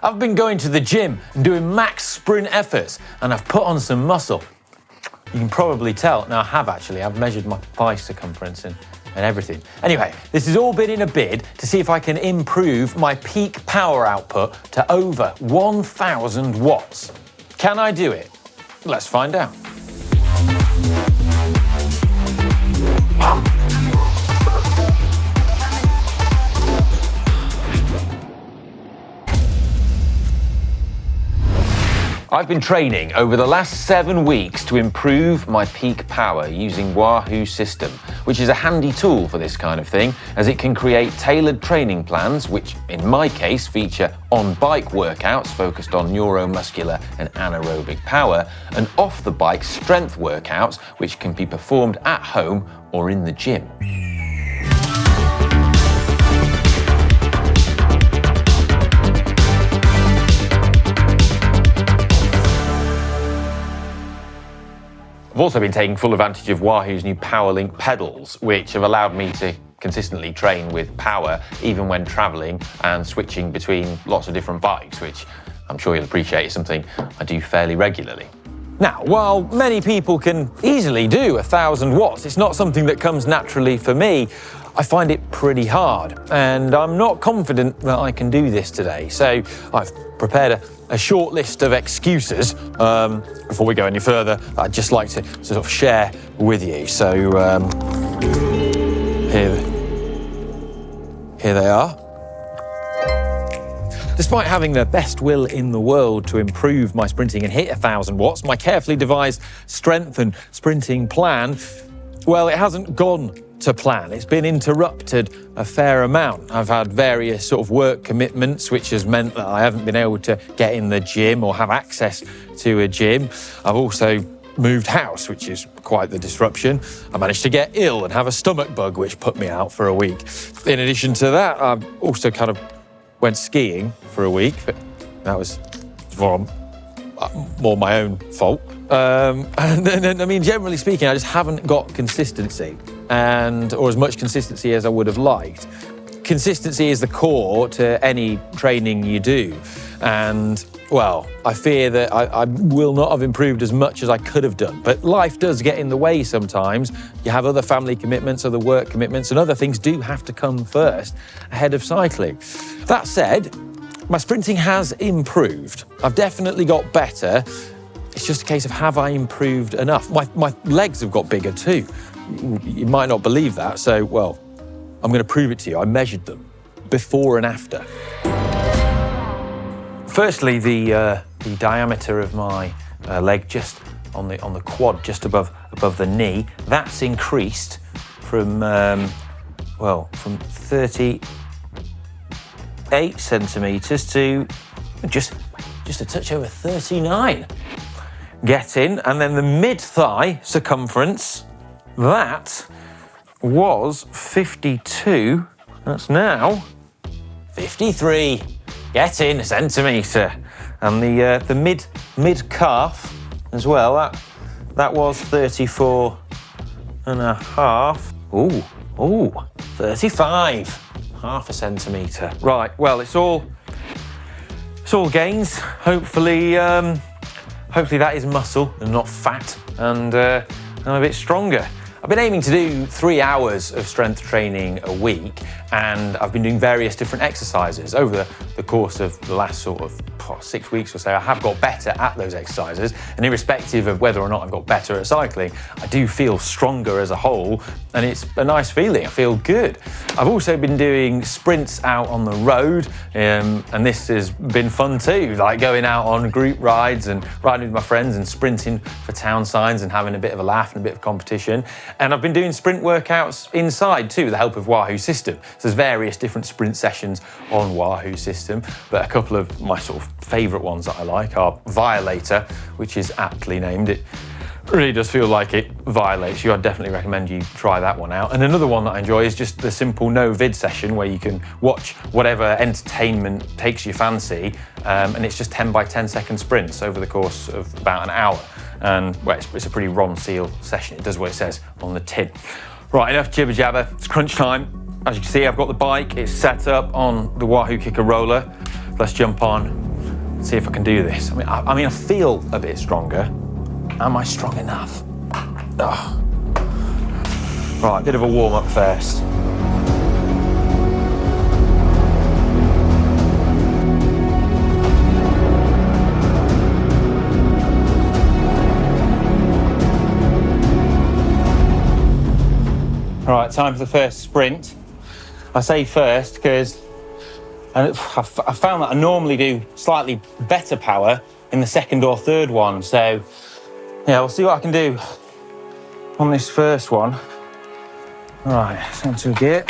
I've been going to the gym and doing max sprint efforts, and I've put on some muscle. You can probably tell. Now, I have actually. I've measured my thigh circumference and everything. Anyway, this has all been in a bid to see if I can improve my peak power output to over 1,000 watts. Can I do it? Let's find out. I've been training over the last 7 weeks to improve my peak power using Wahoo SYSTM, which is a handy tool for this kind of thing, as it can create tailored training plans, which in my case feature on-bike workouts focused on neuromuscular and anaerobic power, and off-the-bike strength workouts, which can be performed at home or in the gym. I've also been taking full advantage of Wahoo's new PowerLink pedals, which have allowed me to consistently train with power even when travelling and switching between lots of different bikes, which I'm sure you'll appreciate is something I do fairly regularly. Now, while many people can easily do 1,000 watts, it's not something that comes naturally for me. I find it pretty hard, and I'm not confident that I can do this today. So I've prepared a short list of excuses. Before we go any further, I'd just like to sort of share with you. So here they are. Despite having the best will in the world to improve my sprinting and hit 1,000 watts, my carefully devised strength and sprinting plan, well, it hasn't gone to plan. It's been interrupted a fair amount. I've had various sort of work commitments, which has meant that I haven't been able to get in the gym or have access to a gym. I've also moved house, which is quite the disruption. I managed to get ill and have a stomach bug, which put me out for a week. In addition to that, I also kind of went skiing for a week, but that was more my own fault. And then, I mean, generally speaking, I just haven't got consistency, or as much consistency as I would have liked. Consistency is the core to any training you do. And, well, I fear that I will not have improved as much as I could have done. But life does get in the way sometimes. You have other family commitments, other work commitments, and other things do have to come first ahead of cycling. That said, my sprinting has improved. I've definitely got better. It's just a case of, have I improved enough? My legs have got bigger too. You might not believe that, so, well, I'm going to prove it to you. I measured them before and after. Firstly, the diameter of my leg just on the quad, just above the knee, that's increased from 38 centimetres to just a touch over 39. Get in, and then the mid-thigh circumference, that was 52. That's now 53. Get in, a centimetre. And the mid calf as well, that was 34 and a half. Ooh, 35. Half a centimetre. Right, well, it's all gains. Hopefully that is muscle and not fat, and I'm a bit stronger. I've been aiming to do 3 hours of strength training a week, and I've been doing various different exercises over the course of the last sort of 6 weeks or so. I have got better at those exercises, and irrespective of whether or not I've got better at cycling, I do feel stronger as a whole, and it's a nice feeling. I feel good. I've also been doing sprints out on the road, and this has been fun too, like going out on group rides and riding with my friends and sprinting for town signs and having a bit of a laugh and a bit of competition. And I've been doing sprint workouts inside too, with the help of Wahoo SYSTM. So there's various different sprint sessions on Wahoo SYSTM, but a couple of my sort of favourite ones that I like are Violator, which is aptly named. It really does feel like it violates you. I'd definitely recommend you try that one out. And another one that I enjoy is just the simple no vid session, where you can watch whatever entertainment takes your fancy, and it's just 10 by 10 second sprints over the course of about an hour. And well, it's a pretty Ron Seal session. It does what it says on the tin. Right, enough jibber jabber. It's crunch time. As you can see, I've got the bike. It's set up on the Wahoo Kicker roller. Let's jump on see if I can do this. I mean, I feel a bit stronger. Am I strong enough? Ugh. Right, bit of a warm-up first. Right, time for the first sprint. I say first because I found that I normally do slightly better power in the second or third one. So, yeah, we'll see what I can do on this first one. Right, centre gear.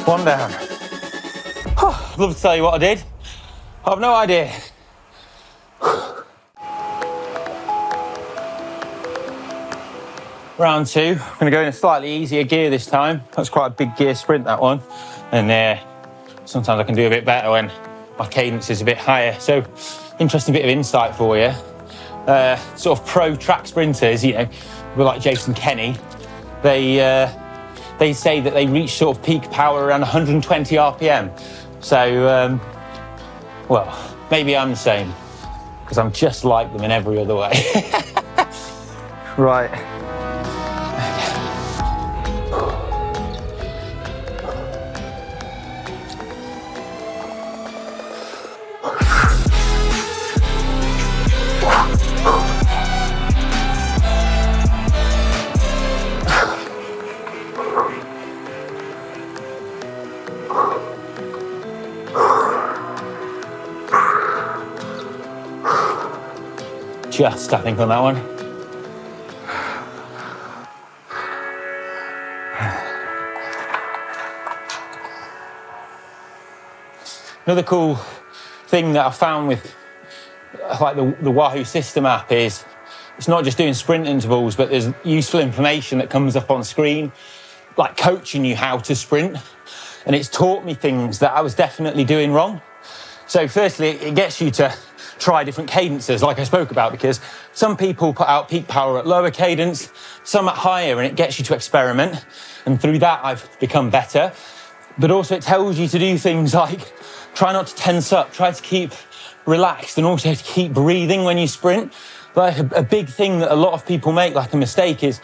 One down. I'd love to tell you what I did. I have no idea. Round two. I'm going to go in a slightly easier gear this time. That's quite a big gear sprint, that one. And sometimes I can do a bit better when my cadence is a bit higher. So, interesting bit of insight for you. Sort of pro track sprinters, you know, people like Jason Kenny, they say that they reach sort of peak power around 120 RPM. So, well, maybe I'm the same, because I'm just like them in every other way. Right. Just, I think, on that one. Another cool thing that I found with like the Wahoo SYSTM app is it's not just doing sprint intervals, but there's useful information that comes up on screen, like coaching you how to sprint. And it's taught me things that I was definitely doing wrong. So firstly, it gets you to try different cadences, like I spoke about, because some people put out peak power at lower cadence, some at higher, and it gets you to experiment. And through that, I've become better. But also it tells you to do things like try not to tense up, try to keep relaxed, and also to keep breathing when you sprint. Like a big thing that a lot of people make, like a mistake, is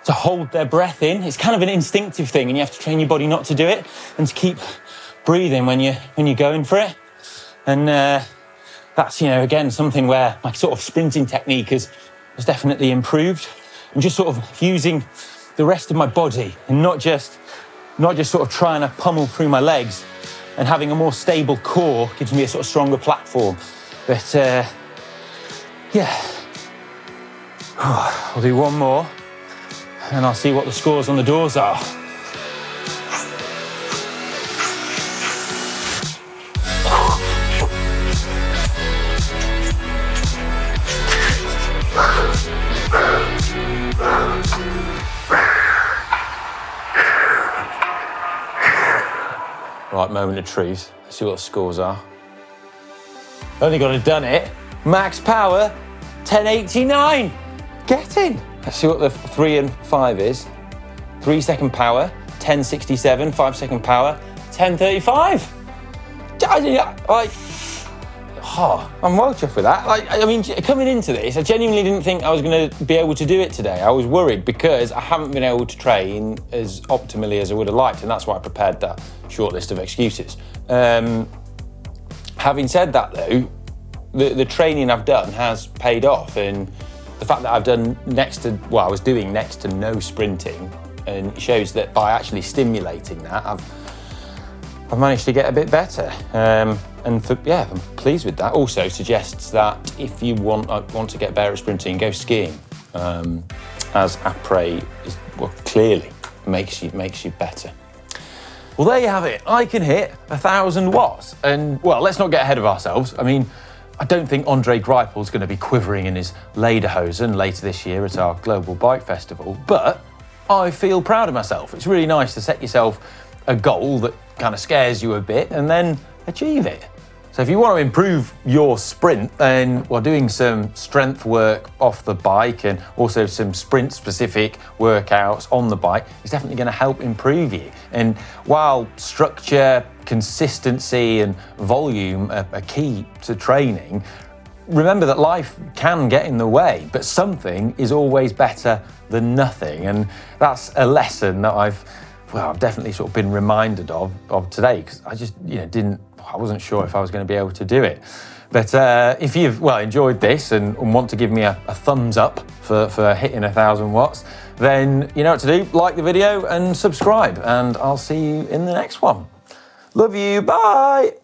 to hold their breath in. It's kind of an instinctive thing, and you have to train your body not to do it, and to keep breathing when you're going for it. And that's, you know, again, something where my sort of sprinting technique has definitely improved. And just sort of using the rest of my body and not just sort of trying to pummel through my legs, and having a more stable core gives me a sort of stronger platform. But yeah, I'll do one more and I'll see what the scores on the doors are. Right, moment of truth. Let's see what the scores are. Only got to done it. Max power, 1089. Get in. Let's see what the 3 and 5 is. 3 second power, 1067. 5 second power, 1035. I'm well chuffed with that. I mean, coming into this, I genuinely didn't think I was going to be able to do it today. I was worried because I haven't been able to train as optimally as I would have liked, and that's why I prepared that short list of excuses. Having said that, though, the training I've done has paid off, and the fact that I've done I was doing next to no sprinting, and it shows that by actually stimulating that, I've managed to get a bit better. I'm pleased with that. Also suggests that if you want to get better at sprinting, go skiing, as après clearly makes you better. Well, there you have it. I can hit 1,000 watts, and well, let's not get ahead of ourselves. I mean, I don't think Andre Greipel's going to be quivering in his lederhosen later this year at our Global Bike Festival, but I feel proud of myself. It's really nice to set yourself a goal that kind of scares you a bit and then achieve it. So if you want to improve your sprint, then while doing some strength work off the bike and also some sprint specific workouts on the bike is definitely going to help improve you. And while structure, consistency and volume are key to training, remember that life can get in the way, but something is always better than nothing. And that's a lesson that I've definitely sort of been reminded of today, because I just, I wasn't sure if I was going to be able to do it. But if you've enjoyed this and want to give me a thumbs up for hitting 1,000 watts, then you know what to do. Like the video and subscribe, and I'll see you in the next one. Love you, bye.